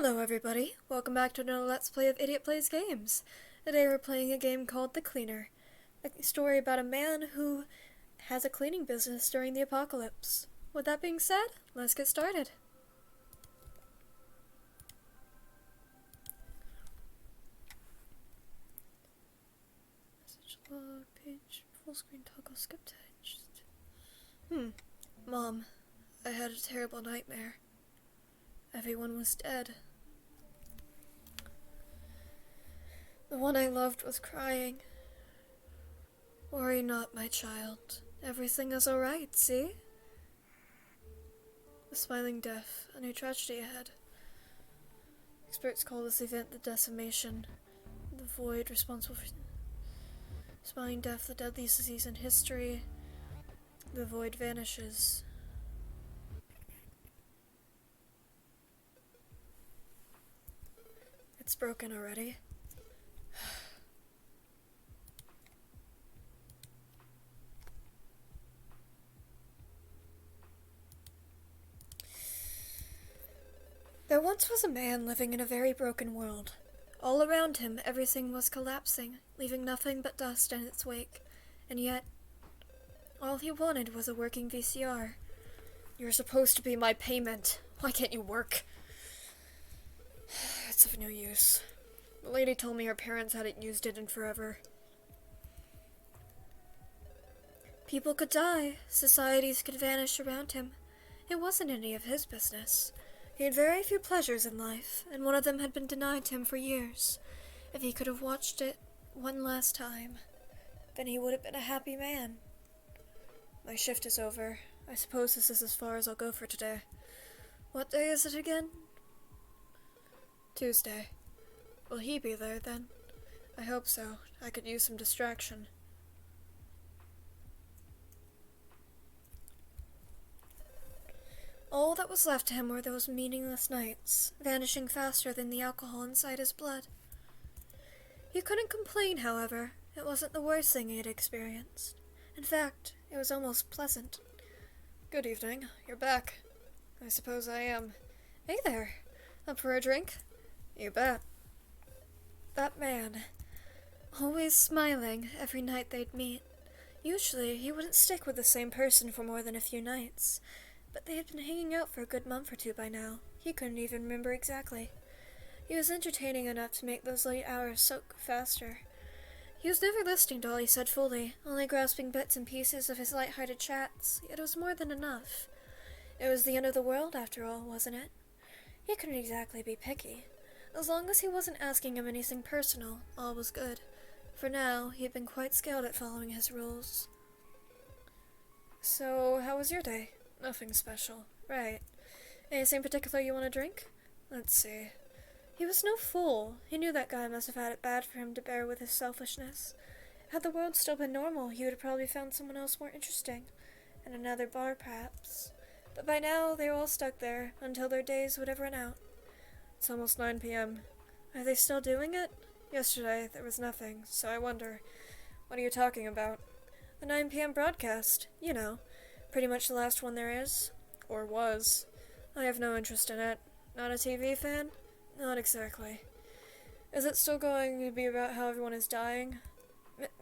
Hello everybody, welcome back to another Let's Play of Idiot Plays Games. Today we're playing a game called The Cleaner, a story about a man who has a cleaning business during the apocalypse. With that being said, let's get started. Message log, page, full screen toggle, skip text. Mom, I had a terrible nightmare. Everyone was dead. The one I loved was crying. Worry not, my child. Everything is alright, see? The smiling death, a new tragedy ahead. Experts call this event the decimation. The void responsible for smiling death, the deadliest disease in history. The void vanishes. It's broken already. There once was a man living in a very broken world. All around him, everything was collapsing, leaving nothing but dust in its wake. And yet, all he wanted was a working VCR. You're supposed to be my payment. Why can't you work? It's of no use. The lady told me her parents hadn't used it in forever. People could die. Societies could vanish around him. It wasn't any of his business. He had very few pleasures in life, and one of them had been denied to him for years. If he could have watched it one last time, then he would have been a happy man. My shift is over. I suppose this is as far as I'll go for today. What day is it again? Tuesday. Will he be there then? I hope so. I could use some distraction. All that was left to him were those meaningless nights, vanishing faster than the alcohol inside his blood. He couldn't complain, however. It wasn't the worst thing he had experienced. In fact, it was almost pleasant. Good evening. You're back. I suppose I am. Hey there. Up for a drink? You bet. That man, always smiling every night they'd meet. Usually, he wouldn't stick with the same person for more than a few nights. But they had been hanging out for a good month or two by now. He couldn't even remember exactly. He was entertaining enough to make those late hours soak faster. He was never listening to all he said fully, only grasping bits and pieces of his light-hearted chats, yet it was more than enough. It was the end of the world, after all, wasn't it? He couldn't exactly be picky. As long as he wasn't asking him anything personal, all was good. For now, he had been quite skilled at following his rules. So, how was your day? Nothing special. Right. Anything particular you want to drink? Let's see. He was no fool. He knew that guy must have had it bad for him to bear with his selfishness. Had the world still been normal, he would have probably found someone else more interesting. In another bar, perhaps. But by now, they were all stuck there, until their days would have run out. It's almost 9 p.m. Are they still doing it? Yesterday, there was nothing, so I wonder. What are you talking about? The 9 p.m. broadcast. You know. Pretty much the last one there is. Or was. I have no interest in it. Not a TV fan? Not exactly. Is it still going to be about how everyone is dying?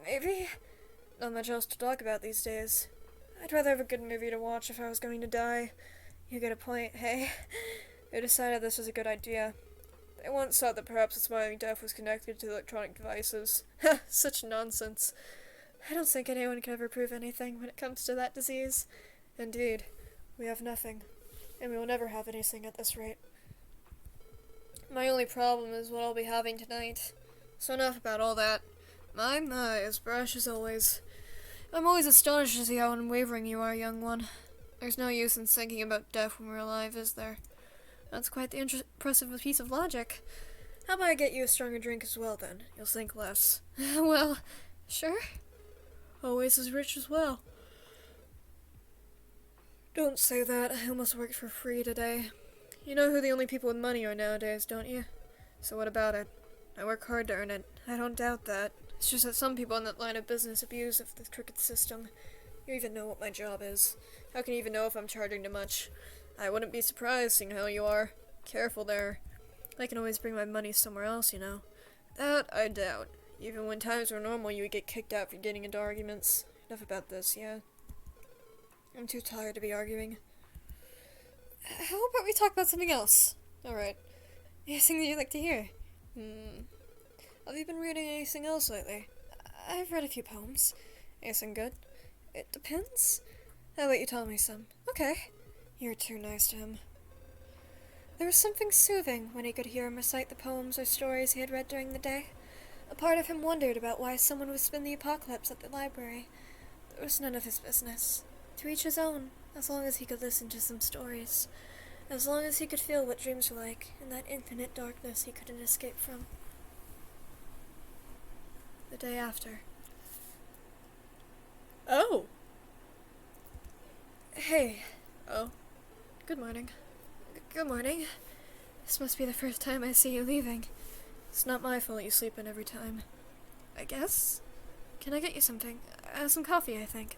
Maybe? Not much else to talk about these days. I'd rather have a good movie to watch if I was going to die. You get a point, hey? Who decided this was a good idea? They once thought that perhaps the smiling death was connected to electronic devices. Such nonsense. I don't think anyone can ever prove anything when it comes to that disease. Indeed, we have nothing, and we will never have anything at this rate. My only problem is what I'll be having tonight. So enough about all that. My, as brash as always. I'm always astonished to see how unwavering you are, young one. There's no use in thinking about death when we're alive, is there? That's quite the impressive piece of logic. How about I get you a stronger drink as well, then? You'll think less. Well, sure. Always as rich as well. Don't say that. I almost worked for free today. You know who the only people with money are nowadays, don't you? So what about it? I work hard to earn it. I don't doubt that. It's just that some people in that line of business abuse of the crooked system. You even know what my job is. How can you even know if I'm charging too much? I wouldn't be surprised, seeing how you are. Careful there. I can always bring my money somewhere else, you know. That I doubt. Even when times were normal, you would get kicked out for getting into arguments. Enough about this, yeah? I'm too tired to be arguing. How about we talk about something else? Alright. Anything that you'd like to hear? Have you been reading anything else lately? I've read a few poems. Anything good? It depends. How about you tell me some? Okay. You're too nice to him. There was something soothing when he could hear him recite the poems or stories he had read during the day. A part of him wondered about why someone would spend the apocalypse at the library. It was none of his business. To each his own, as long as he could listen to some stories. As long as he could feel what dreams were like, in that infinite darkness he couldn't escape from. The day after. Oh! Hey. Oh. Good morning. Good morning. This must be the first time I see you leaving. It's not my fault you sleep in every time. I guess? Can I get you something? Some coffee, I think.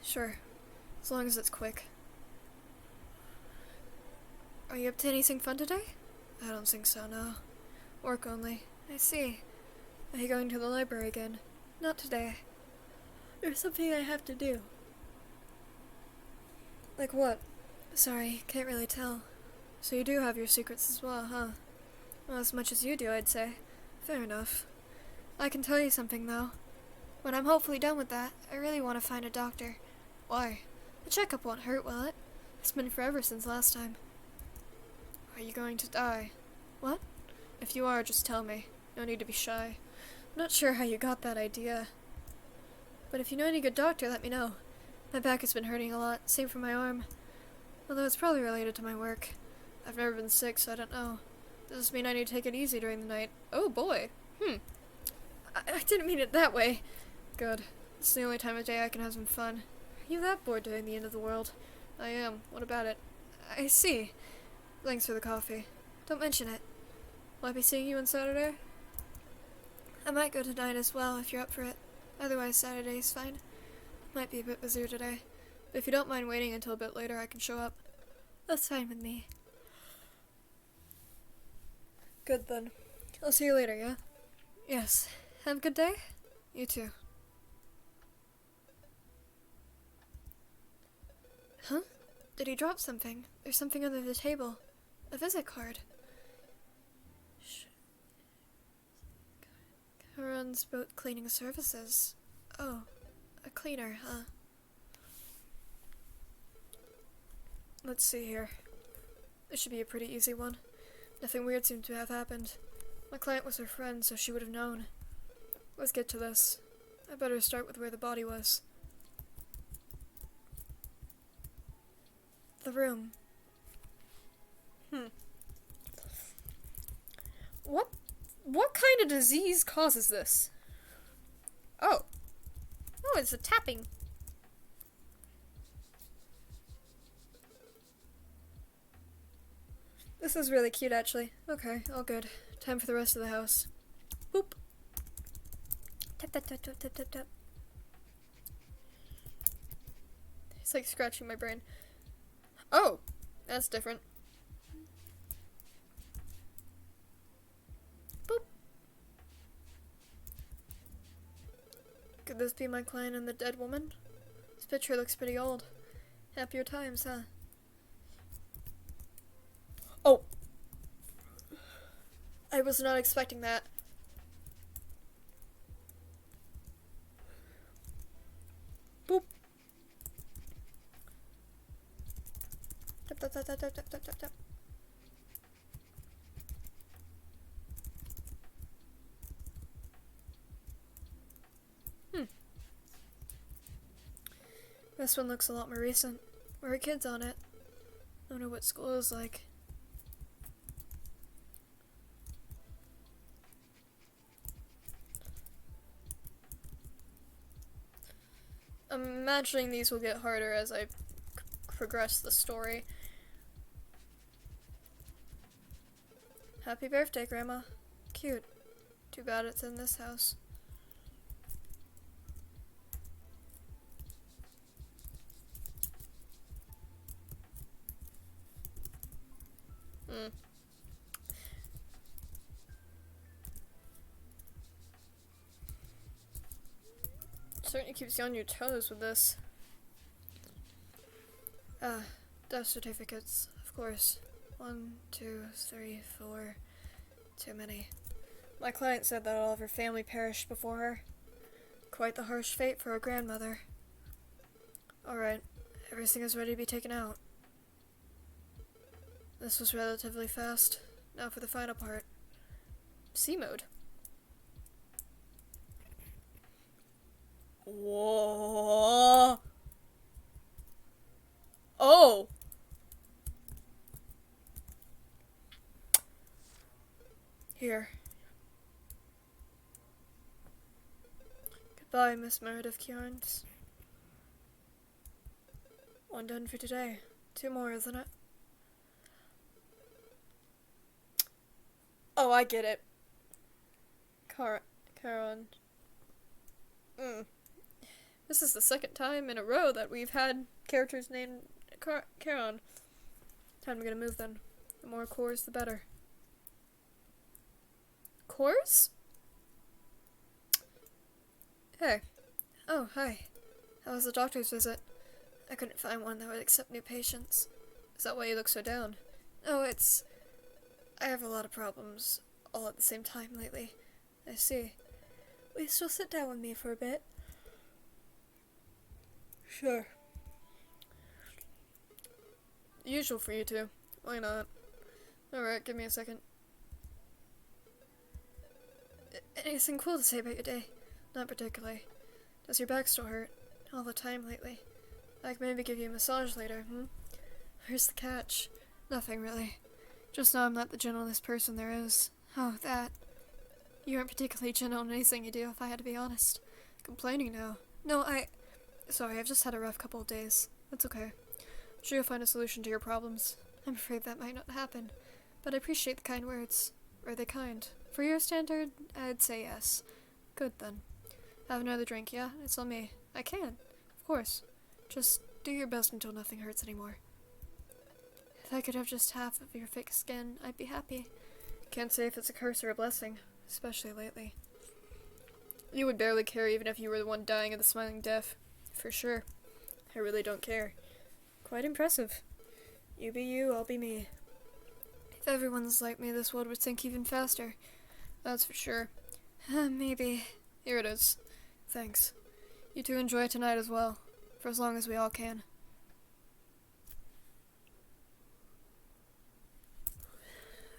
Sure. As long as it's quick. Are you up to anything fun today? I don't think so, no. Work only. I see. Are you going to the library again? Not today. There's something I have to do. Like what? Sorry, can't really tell. So you do have your secrets as well, huh? Well, as much as you do, I'd say. Fair enough. I can tell you something, though. When I'm hopefully done with that, I really want to find a doctor. Why? A checkup won't hurt, will it? It's been forever since last time. Are you going to die? What? If you are, just tell me. No need to be shy. I'm not sure how you got that idea. But if you know any good doctor, let me know. My back has been hurting a lot, same for my arm. Although it's probably related to my work. I've never been sick, so I don't know. Does this mean I need to take it easy during the night? Oh boy. I didn't mean it that way. Good. It's the only time of day I can have some fun. Are you that bored during the end of the world? I am. What about it? I see. Thanks for the coffee. Don't mention it. Will I be seeing you on Saturday? I might go tonight as well, if you're up for it. Otherwise, Saturday's fine. Might be a bit busier today. But if you don't mind waiting until a bit later, I can show up. That's fine with me. Good then. I'll see you later, yeah? Yes. Have a good day? You too. Huh? Did he drop something? There's something under the table. A visit card. Runs boat cleaning services. Oh, a cleaner, huh? Let's see here. This should be a pretty easy one. Nothing weird seemed to have happened. My client was her friend, so she would have known. Let's get to this. I better start with where the body was. The room. What kind of disease causes this? Oh. Oh, it's a tapping. This is really cute, actually. Okay, all good. Time for the rest of the house. Boop. Tap, tap, tap, tap, tap, tap, tap. It's like scratching my brain. Oh, that's different. Boop. Could this be my client and the dead woman? This picture looks pretty old. Happier times, huh? Oh! I was not expecting that. Boop. Tap, tap, tap, tap, tap, tap, tap, tap. This one looks a lot more recent. There are kids on it. I don't know what school is like. I'm imagining these will get harder as I progress the story. Happy birthday, Grandma. Cute. Too bad it's in this house. certainly keeps you on your toes with this. Death certificates, of course. 1, 2, 3, 4. Too many. My client said that all of her family perished before her. Quite the harsh fate for a grandmother. Alright, everything is ready to be taken out. This was relatively fast. Now for the final part. C mode. Whoa. Oh! Here. Goodbye, Miss Meredith Kearns. One done for today. 2 more, isn't it? Oh, I get it. Charon. This is the 2nd time in a row that we've had characters named Charon. Time to get a move then. The more cores, the better. Cores? Hey. Oh, hi. How was the doctor's visit? I couldn't find one that would accept new patients. Is that why you look so down? Oh, I have a lot of problems, all at the same time lately. I see. Will you still sit down with me for a bit? Sure. Usual for you two. Why not? Alright, give me a second. Anything cool to say about your day? Not particularly. Does your back still hurt? All the time lately. I can maybe give you a massage later, Where's the catch? Nothing, really. Just know I'm not the gentlest person there is. Oh, that. You aren't particularly gentle in anything you do, if I had to be honest. Complaining now. No, Sorry, I've just had a rough couple of days. That's okay. I'm sure you'll find a solution to your problems. I'm afraid that might not happen. But I appreciate the kind words. Were they kind? For your standard, I'd say yes. Good, then. Have another drink, yeah? It's on me. I can. Of course. Just do your best until nothing hurts anymore. If I could have just half of your thick skin, I'd be happy. Can't say if it's a curse or a blessing, especially lately. You would barely care even if you were the one dying of the smiling death. For sure. I really don't care. Quite impressive. You be you, I'll be me. If everyone's like me, this world would sink even faster. That's for sure. Maybe. Here it is. Thanks. You two enjoy tonight as well. For as long as we all can.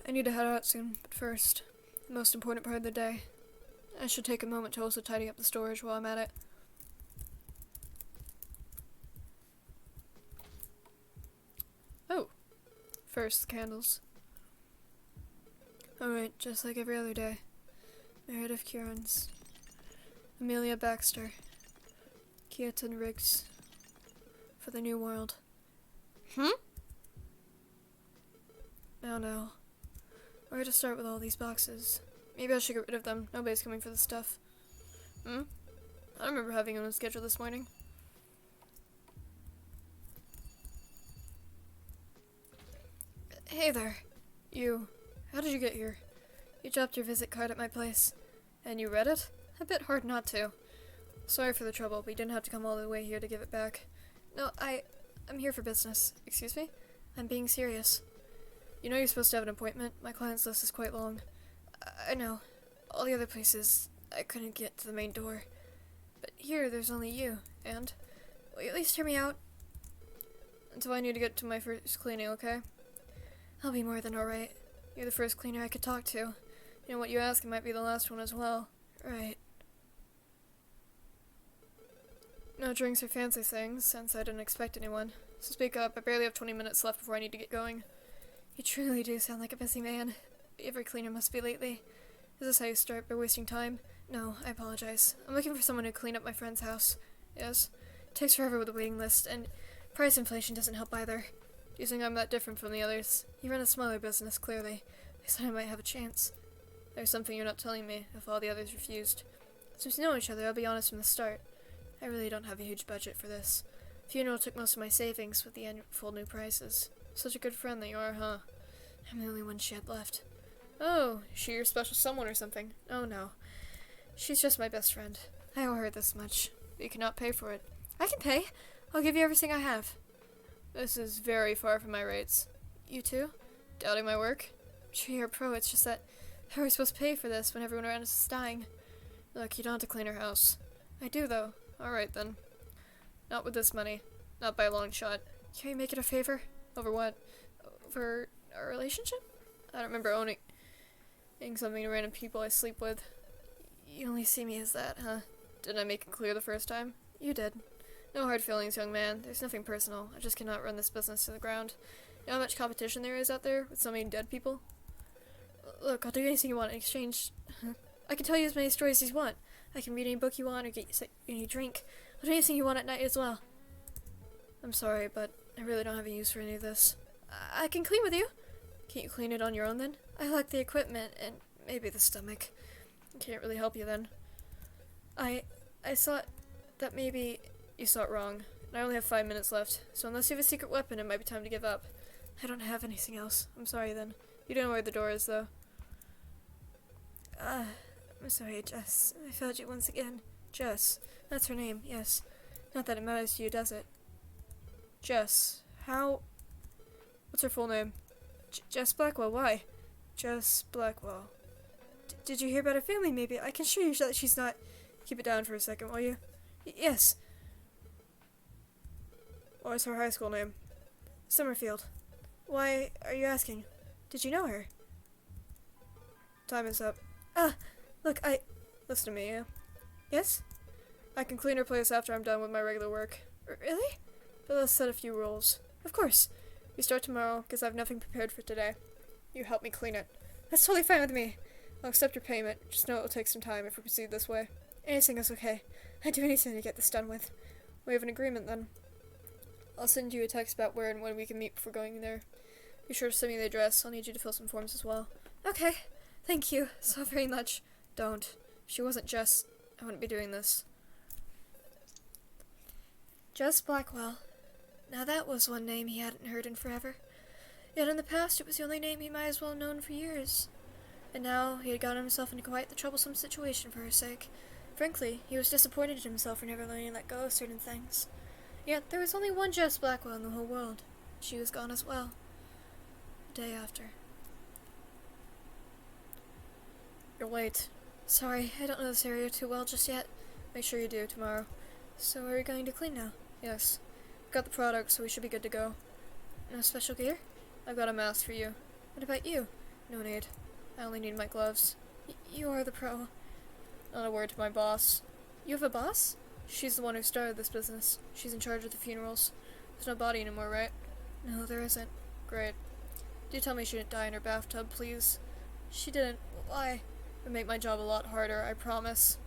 I need to head out soon, but first, the most important part of the day. I should take a moment to also tidy up the storage while I'm at it. Oh. First, the candles. Alright, just like every other day. Meredith Kearns. Amelia Baxter. Keaton Riggs. For the new world. Oh no. Where to start with all these boxes? Maybe I should get rid of them. Nobody's coming for the stuff. I remember having it on schedule this morning. Hey there. You. How did you get here? You dropped your visit card at my place. And you read it? A bit hard not to. Sorry for the trouble, but you didn't have to come all the way here to give it back. No, I'm here for business. Excuse me? I'm being serious. You know you're supposed to have an appointment. My client's list is quite long. I know. All the other places, I couldn't get to the main door. But here, there's only you. And, will you at least hear me out? Until I need to get to my first cleaning, okay? I'll be more than alright. You're the first cleaner I could talk to. You know what you ask, it might be the last one as well. Right. No drinks or fancy things, since I didn't expect anyone. So speak up, I barely have 20 minutes left before I need to get going. You truly do sound like a busy man. Every cleaner must be lately. Is this how you start, by wasting time? No, I apologize. I'm looking for someone to clean up my friend's house. Yes. It takes forever with the waiting list, and price inflation doesn't help either. Do you think I'm that different from the others? You run a smaller business, clearly. I said I might have a chance. There's something you're not telling me, if all the others refused. Since we know each other, I'll be honest from the start. I really don't have a huge budget for this. Funeral took most of my savings with the full new prices. Such a good friend that you are, huh? I'm the only one she had left. Oh, is she your special someone or something? Oh no. She's just my best friend. I owe her this much. but you cannot pay for it. I can pay. I'll give you everything I have. This is very far from my rates. You too? Doubting my work? Sure, you're a pro, it's just that how are we supposed to pay for this when everyone around us is dying? Look, you don't have to clean our house. I do, though. Alright, then. Not with this money. Not by a long shot. Can you make it a favor? Over what? Over our relationship? I don't remember owning something to random people I sleep with. You only see me as that, huh? Didn't I make it clear the first time? You did. No hard feelings, young man. There's nothing personal. I just cannot run this business to the ground. You know how much competition there is out there with so many dead people? Look, I'll do anything you want in exchange. I can tell you as many stories as you want. I can read any book you want or get you any drink. I'll do anything you want at night as well. I'm sorry, but I really don't have any use for any of this. I can clean with you. Can't you clean it on your own then? I lack the equipment and maybe the stomach. Can't really help you then. I thought that maybe you saw it wrong. And I only have 5 minutes left, so unless you have a secret weapon, it might be time to give up. I don't have anything else. I'm sorry then. You don't know where the door is, though. I'm sorry, Jess. I failed you once again. Jess. That's her name, yes. Not that it matters to you, does it? Jess. How... What's her full name? Jess Blackwell, why? Jess Blackwell. Did you hear about her family, maybe? I can assure you that she's not... Keep it down for a second, will you? Yes. What was her high school name? Summerfield. Why are you asking? Did you know her? Time is up. Look, Listen to me, yeah? Yes? I can clean her place after I'm done with my regular work. Really? But let's set a few rules. Of course. We start tomorrow, because I have nothing prepared for today. You help me clean it. That's totally fine with me. I'll accept your payment. Just know it will take some time if we proceed this way. Anything is okay. I'd do anything to get this done with. We have an agreement, then. I'll send you a text about where and when we can meet before going there. Be sure to send me the address. I'll need you to fill some forms as well. Okay. Thank you so very much. Don't. If she wasn't Jess, I wouldn't be doing this. Jess Blackwell. Now that was one name he hadn't heard in forever. Yet in the past it was the only name he might as well have known for years. And now he had gotten himself into quite the troublesome situation for her sake. Frankly, he was disappointed in himself for never learning to let go of certain things. Yet there was only one Jess Blackwell in the whole world. She was gone as well. The day after. You're late. Sorry, I don't know this area too well just yet. Make sure you do tomorrow. So are you going to clean now? Yes. Got the product, so we should be good to go. No special gear? I've got a mask for you. What about you? No need. I only need my gloves. You are the pro. Not a word to my boss. You have a boss? She's the one who started this business. She's in charge of the funerals. There's no body anymore, right? No, there isn't. Great. Do tell me she didn't die in her bathtub, please. She didn't. Why? It would make my job a lot harder, I promise.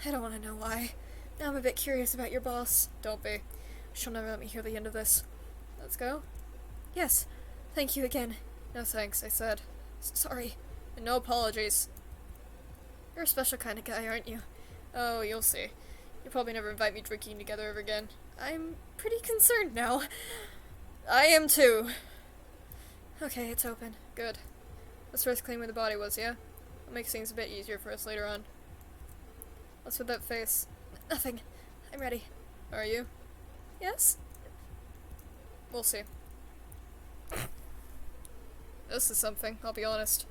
I don't want to know why. Now I'm a bit curious about your boss. Don't be. She'll never let me hear the end of this. Let's go? Yes. Thank you again. No thanks, I said. Sorry. And no apologies. You're a special kind of guy, aren't you? Oh, you'll see. You'll probably never invite me drinking together ever again. I'm pretty concerned now. I am too. Okay, it's open. Good. Let's first clean where the body was, yeah? It'll make things a bit easier for us later on. What's with that face? Nothing. I'm ready. Are you? Yes? We'll see. This is something, I'll be honest.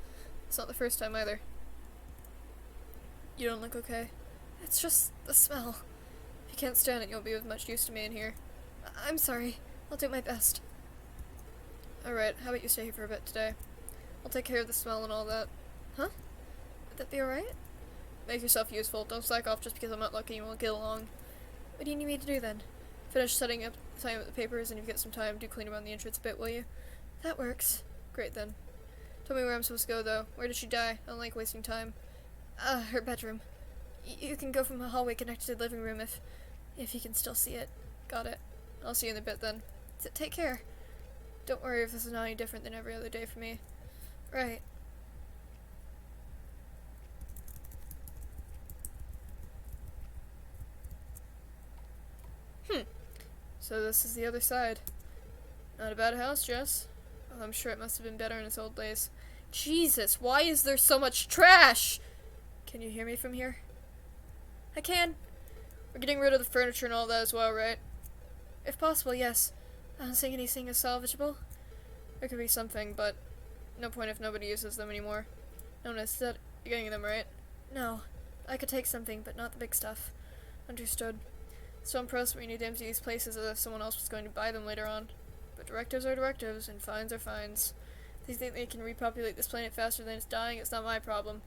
It's not the first time either. You don't look okay. It's just the smell. If you can't stand it, you'll be of much use to me in here. I'm sorry. I'll do my best. Alright, how about you stay here for a bit today? I'll take care of the smell and all that. Huh? Would that be alright? Make yourself useful. Don't slack off just because I'm not lucky and we'll get along. What do you need me to do then? Finish setting up the papers, and if you get some time, do clean around the entrance a bit, will you? That works. Great then. Tell me where I'm supposed to go, though. Where did she die? I don't like wasting time. Her bedroom. You can go from the hallway connected to the living room if you can still see it. Got it. I'll see you in a bit then. Take care. Don't worry if this is not any different than every other day for me. Right. So this is the other side. Not a bad house, Jess. Oh, I'm sure it must have been better in its old days. Jesus, why is there so much trash? Can you hear me from here? I can. We're getting rid of the furniture and all that as well, right? If possible, yes. I don't think anything is salvageable. There could be something, but no point if nobody uses them anymore. No one is getting them, right? No. I could take something, but not the big stuff. Understood. Stone Press, we need to empty these places as if someone else was going to buy them later on. But directives are directives, and fines are fines. If they think they can repopulate this planet faster than it's dying, it's not my problem.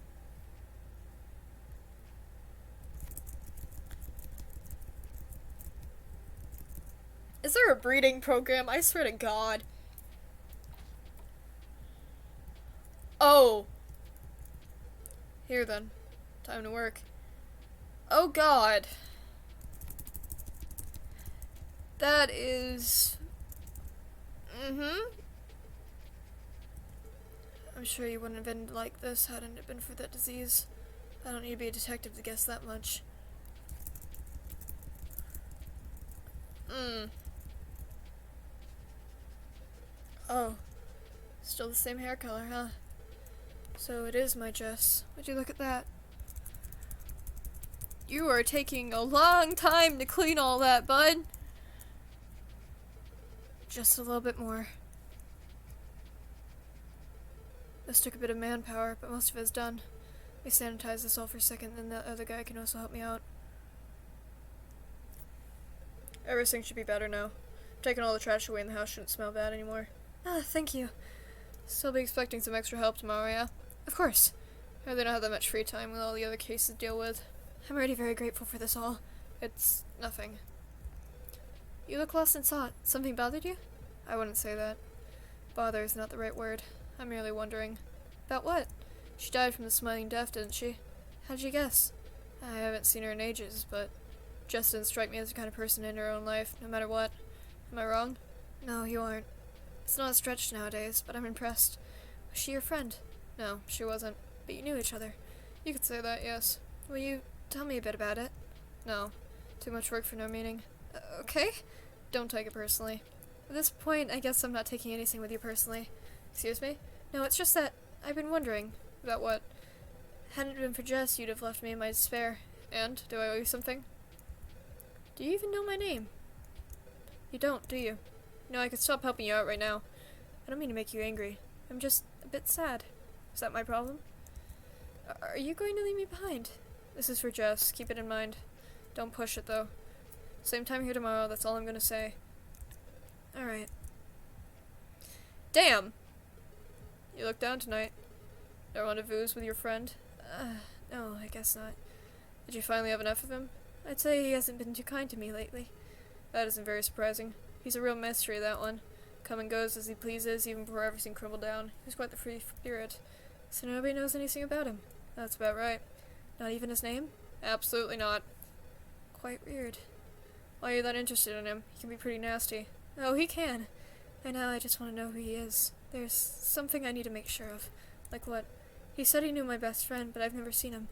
Is there a breeding program? I swear to God. Oh! Here then. Time to work. Oh God! That is... I'm sure you wouldn't have been like this hadn't it been for that disease. I don't need to be a detective to guess that much. Oh. Still the same hair color, huh? So it is my Jess. Would you look at that? You are taking a long time to clean all that, bud. Just a little bit more. This took a bit of manpower, but most of it is done. We sanitize this all for a second, then the other guy can also help me out. Everything should be better now. Taking all the trash away in the house shouldn't smell bad anymore. Ah, thank you. Still be expecting some extra help tomorrow, yeah? Of course. I really don't have that much free time with all the other cases to deal with. I'm already very grateful for this all. It's nothing. You look lost in thought. Something bothered you? I wouldn't say that. Bother is not the right word. I'm merely wondering. About what? She died from the smiling death, didn't she? How'd you guess? I haven't seen her in ages, but Jess didn't strike me as the kind of person in her own life, no matter what. Am I wrong? No, you aren't. It's not a stretch nowadays, but I'm impressed. Was she your friend? No, she wasn't. But you knew each other. You could say that, yes. Will you tell me a bit about it? No. Too much work for no meaning. Okay. Don't take it personally. At this point, I guess I'm not taking anything with you personally. Excuse me? No, it's just that I've been wondering. About what? Hadn't it been for Jess, you'd have left me in my despair. And? Do I owe you something? Do you even know my name? You don't, do you? No, I could stop helping you out right now. I don't mean to make you angry. I'm just a bit sad. Is that my problem? Are you going to leave me behind? This is for Jess. Keep it in mind. Don't push it, though. Same time here tomorrow, that's all I'm gonna say. Alright. Damn! You look down tonight. No rendezvous with your friend? No, I guess not. Did you finally have enough of him? I'd say he hasn't been too kind to me lately. That isn't very surprising. He's a real mystery, that one. Come and goes as he pleases, even before everything crumbled down. He's quite the free spirit. So nobody knows anything about him? That's about right. Not even his name? Absolutely not. Quite weird. Why are you that interested in him? He can be pretty nasty. Oh, he can. And now I just want to know who he is. There's something I need to make sure of. Like what? He said he knew my best friend, but I've never seen him.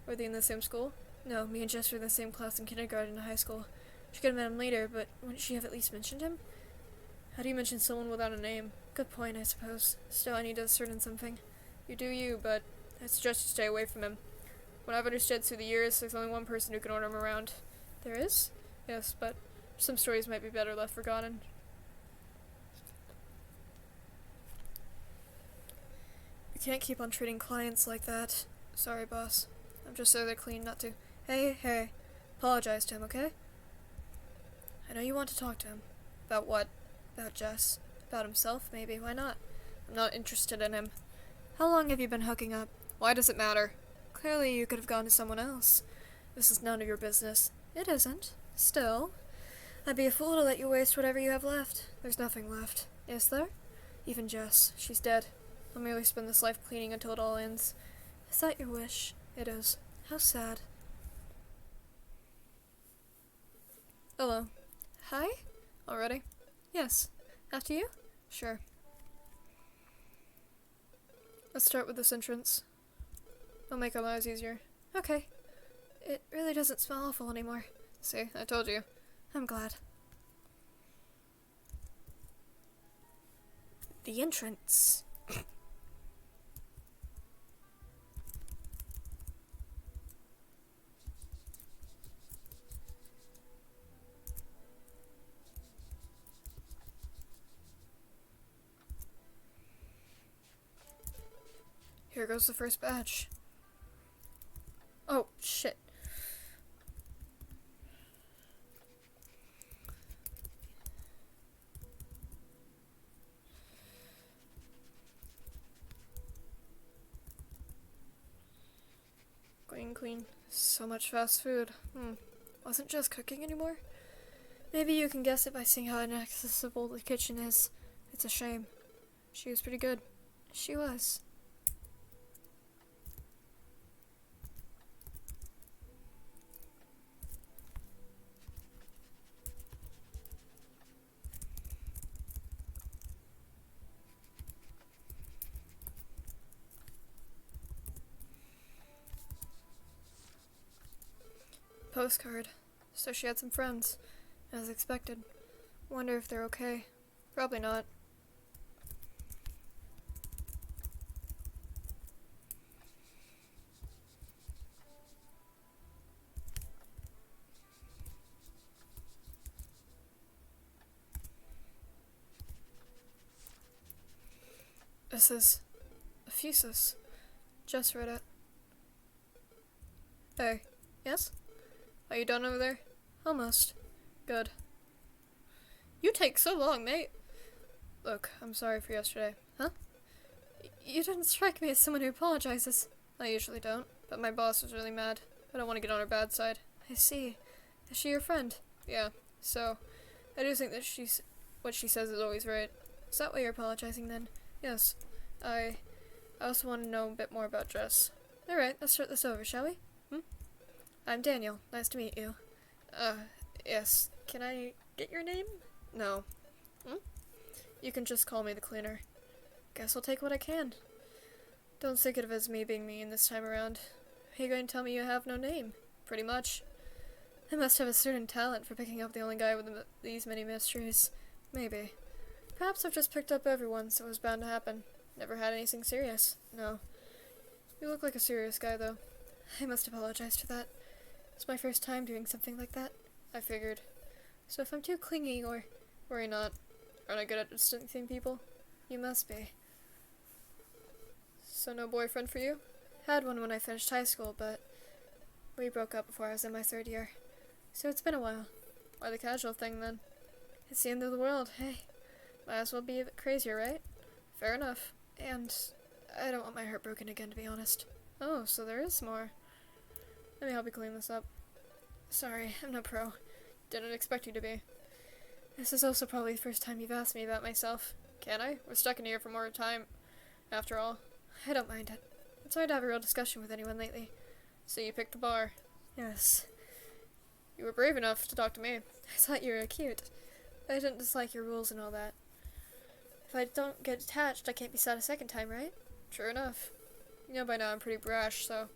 Were they in the same school? No, me and Jess were in the same class in kindergarten and high school. She could have met him later, but wouldn't she have at least mentioned him? How do you mention someone without a name? Good point, I suppose. Still, I need to ascertain something. You do you, but I suggest you stay away from him. What I've understood through the years, there's only one person who can order him around. There is? Yes, but some stories might be better left forgotten. You can't keep on treating clients like that. Sorry, boss. I'm just so they're clean not to. Hey. Apologize to him, okay? I know you want to talk to him. About what? About Jess. About himself, maybe. Why not? I'm not interested in him. How long have you been hooking up? Why does it matter? Clearly you could have gone to someone else. This is none of your business. It isn't. Still, I'd be a fool to let you waste whatever you have left. There's nothing left. Is there? Even Jess. She's dead. I'll merely spend this life cleaning until it all ends. Is that your wish? It is. How sad. Hello. Hi? Already? Yes. After you? Sure. Let's start with this entrance. It'll make our lives easier. Okay. It really doesn't smell awful anymore. See, I told you. I'm glad. The entrance. Here goes the first batch. Oh, shit. Clean. So much fast food. Wasn't just cooking anymore? Maybe you can guess it by seeing how inaccessible the kitchen is. It's a shame. She was pretty good. She was. Postcard. So she had some friends, as expected. Wonder if they're okay. Probably not. This is Ephesus. Just read it. Hey. Yes? Are you done over there? Almost. Good. You take so long, mate. Look, I'm sorry for yesterday. Huh? You didn't strike me as someone who apologizes. I usually don't, but my boss was really mad. I don't want to get on her bad side. I see. Is she your friend? Yeah. So, I do think that what she says is always right. Is that why you're apologizing then? Yes. I also want to know a bit more about Jess. Alright, let's start this over, shall we? I'm Daniel. Nice to meet you. Yes. Can I get your name? No. You can just call me the cleaner. Guess I'll take what I can. Don't think of it as me being mean this time around. Are you going to tell me you have no name? Pretty much. I must have a certain talent for picking up the only guy with these many mysteries. Maybe. Perhaps I've just picked up everyone, so it was bound to happen. Never had anything serious. No. You look like a serious guy, though. I must apologize for that. It's my first time doing something like that. I figured. So if I'm too clingy, or worry not, aren't I good at distancing people? You must be. So no boyfriend for you? Had one when I finished high school, but we broke up before I was in my 3rd year. So it's been a while. Why the casual thing, then? It's the end of the world, hey. Might as well be a bit crazier, right? Fair enough. And I don't want my heart broken again, to be honest. Oh, so there is more. Let me help you clean this up. Sorry, I'm no pro. Didn't expect you to be. This is also probably the first time you've asked me about myself. Can I? We're stuck in here for more time. After all, I don't mind it. It's hard to have a real discussion with anyone lately. So you picked the bar. Yes. You were brave enough to talk to me. I thought you were cute. I didn't dislike your rules and all that. If I don't get attached, I can't be sad a second time, right? True enough. You know by now I'm pretty brash, so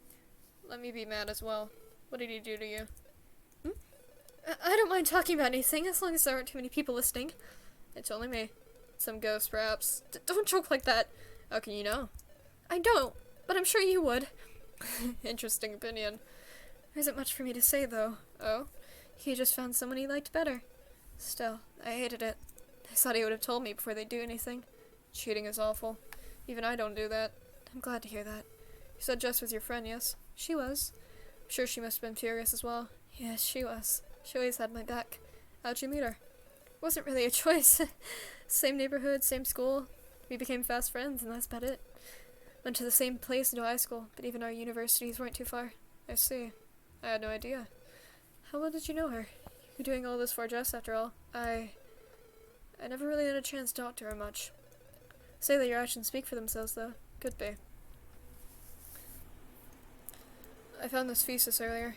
let me be mad as well. What did he do to you? I don't mind talking about anything, as long as there aren't too many people listening. It's only me. Some ghost, perhaps. Don't joke like that. How can you know? I don't, but I'm sure you would. Interesting opinion. There isn't much for me to say, though. Oh? He just found someone he liked better. Still, I hated it. I thought he would have told me before they do anything. Cheating is awful. Even I don't do that. I'm glad to hear that. You said Jess was your friend, yes? She was. I'm sure she must have been furious as well. Yes, she was. She always had my back. How'd you meet her? It wasn't really a choice. Same neighborhood, same school. We became fast friends, and that's about it. Went to the same place into high school, but even our universities weren't too far. I see. I had no idea. How well did you know her? You're doing all this for Jess, after all. I never really had a chance to talk to her much. Say that your actions speak for themselves, though. Could be. I found this thesis earlier.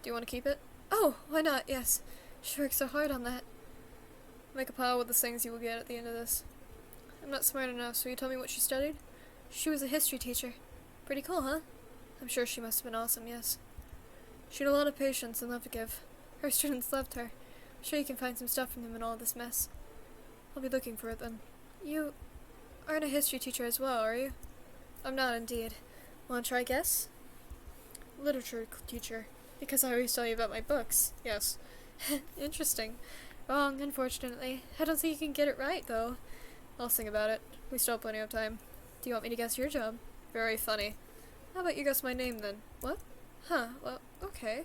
Do you want to keep it? Oh, why not? Yes. She worked so hard on that. Make a pile with the things you will get at the end of this. I'm not smart enough, so you tell me what she studied? She was a history teacher. Pretty cool, huh? I'm sure she must have been awesome, yes. She had a lot of patience and love to give. Her students loved her. I'm sure you can find some stuff from them in all this mess. I'll be looking for it then. You aren't a history teacher as well, are you? I'm not, indeed. Want to try a guess? Literature teacher. Because I always tell you about my books. Yes. Interesting. Wrong, unfortunately. I don't think you can get it right, though. I'll think about it. We still have plenty of time. Do you want me to guess your job? Very funny. How about you guess my name then? What? Huh, well, okay.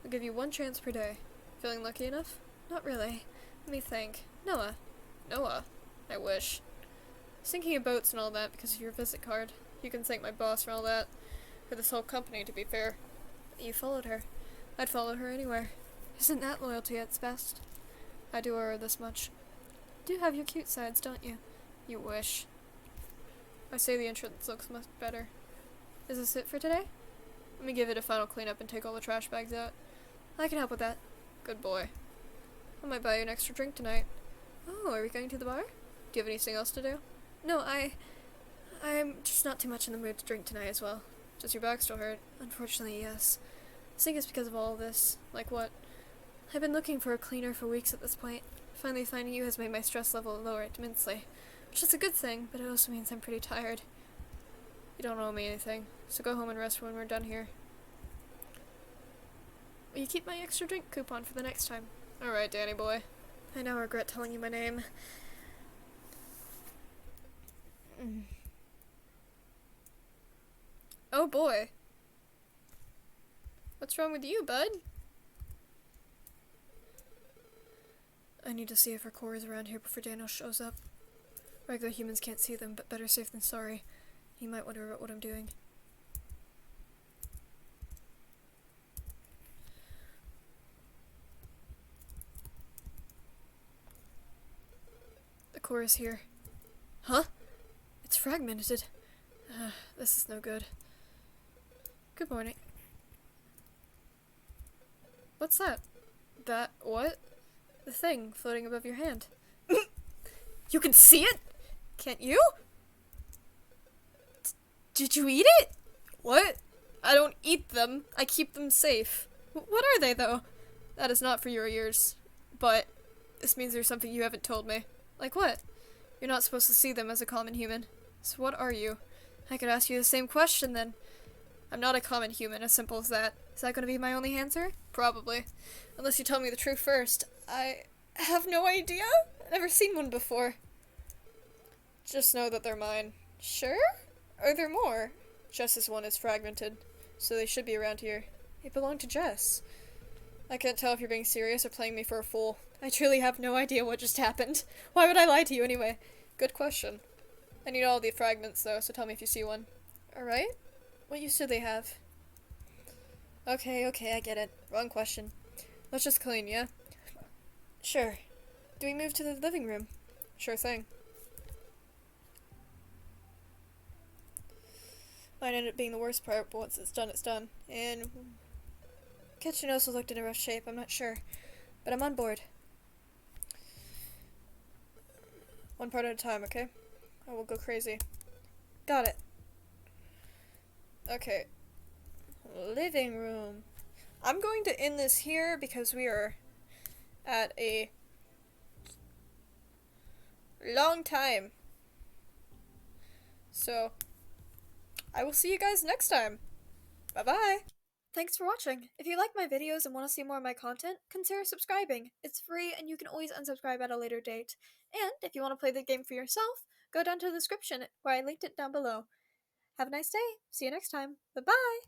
I'll give you one chance per day. Feeling lucky enough? Not really. Let me think. Noah. Noah? I wish. I was thinking of boats and all that because of your visit card. You can thank my boss for all that. For this whole company, to be fair. You followed her. I'd follow her anywhere. Isn't that loyalty at its best? I do owe her this much. You do have your cute sides, don't you? You wish. I say the entrance looks much better. Is this it for today? Let me give it a final cleanup and take all the trash bags out. I can help with that. Good boy. I might buy you an extra drink tonight. Oh, are we going to the bar? Do you have anything else to do? No, I'm just not too much in the mood to drink tonight as well. Does your back still hurt? Unfortunately, yes. I think it's because of all of this. Like what? I've been looking for a cleaner for weeks at this point. Finally finding you has made my stress level lower immensely. Which is a good thing, but it also means I'm pretty tired. You don't owe me anything, so go home and rest when we're done here. Will you keep my extra drink coupon for the next time? Alright, Danny boy. I now regret telling you my name. Oh boy. What's wrong with you, bud? I need to see if our core is around here before Daniel shows up. Regular humans can't see them, but better safe than sorry. He might wonder about what I'm doing. The core is here. Huh? It's fragmented. This is no good. Good morning. What's that? That what? The thing floating above your hand. You can see it? Can't you? Did you eat it? What? I don't eat them. I keep them safe. What are they, though? That is not for your ears. But this means there's something you haven't told me. Like what? You're not supposed to see them as a common human. So what are you? I could ask you the same question, then. I'm not a common human, as simple as that. Is that going to be my only answer? Probably. Unless you tell me the truth first. I have no idea. I've never seen one before. Just know that they're mine. Sure? Are there more? Jess's one is fragmented, so they should be around here. It belonged to Jess. I can't tell if you're being serious or playing me for a fool. I truly have no idea what just happened. Why would I lie to you anyway? Good question. I need all the fragments, though, so tell me if you see one. Alright? What use do they have? Okay, I get it. Wrong question. Let's just clean, yeah? Sure. Do we move to the living room? Sure thing. Might end up being the worst part, but once it's done, it's done. And kitchen also looked in a rough shape, I'm not sure. But I'm on board. One part at a time, okay? I will go crazy. Got it. Okay. Living room. I'm going to end this here because we are at a long time. So, I will see you guys next time. Bye-bye. Thanks for watching. If you like my videos and want to see more of my content, consider subscribing. It's free and you can always unsubscribe at a later date. And if you want to play the game for yourself, go down to the description where I linked it down below. Have a nice day. See you next time. Bye-bye.